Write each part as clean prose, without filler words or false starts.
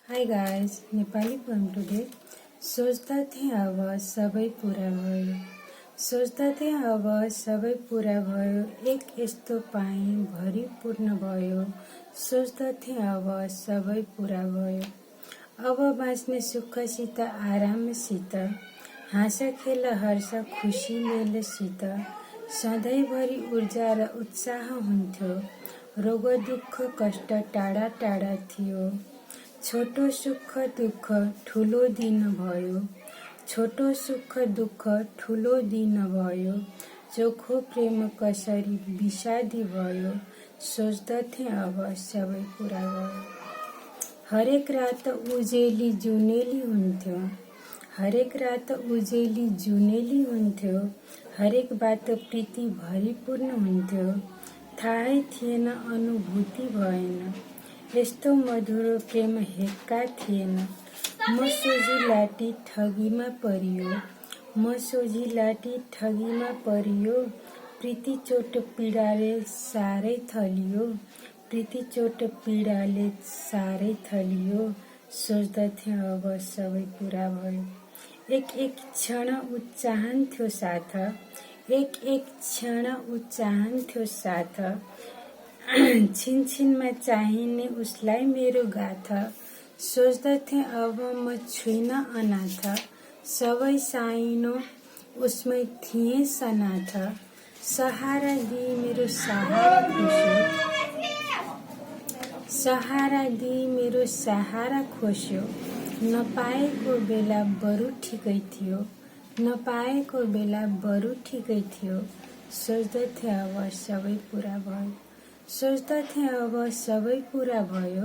Hi guys, Nepali poem today. सोच्दा थिएँ अब सबै पुरा भयो, सोच्दा थिएँ अब सबै पुरा भयो, एक यस्तो पाएँ भरिपूर्ण भयो, सोच्दा थिएँ अब सबै पुरा भयो। अब बाँच्ने सुखसित आरामसित, हाँस खेल हर्ष खुसी मेलसित, सधैँभरि ऊर्जा र उत्साह हुन्थ्यो, रोग दुःख कष्ट टाढा टाढा थियो। छोटो सुख दुःख ठुलो दिन भयो, छोटो सुख दुःख ठुलो दिन भयो, चोखो प्रेम कसरी विषादी भयो, सोच्दथे अब सबै पुरा भयो। हरेक रात उजेली जुनेली हुन्थ्यो, हरेक रात उजेली जुनेली हुन्थ्यो, हरेक बात प्रीति भरिपूर्ण हुन्थ्यो, थाहै थिएन अनुभूति भएन, यस्तो मधुर प्रेम हेक्का थिएन। म सोझी लाटी ठगीमा परियो, म सोझी लाटी ठगीमा परियो, प्रीति चोट पीडाले सारै थलियो, प्रीति चोट पीडाले सारै थलियो, सोच्दथे अब सबै पुरा भयो। एक एक क्षण उ चाहन्थ्यो साथ, एक एक क्षण उ चाहन्थ्यो साथ, छिनछिनमा चाहिने उसलाई मेरो गाथा, सोच्दथे अब म छुइनँ अनाथ, सबै साइनो उसमै थिए सनाथ, सहारा दिई मेरो सहारा खोस्यो, सहारा दिई मेरो सहारा खोस्यो, नपाएको बेला बरु ठिकै थियो, नपाएको बेला बरु ठिकै थियो, सोच्दथे अब सबै पुरा भयो, सोच्दथे अब सबै पुरा भयो,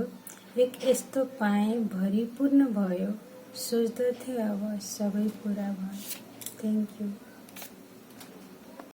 एक यस्तो पाएँ भरिपूर्ण भयो, सोच्दथे अब सबै पुरा भयो। Thank you.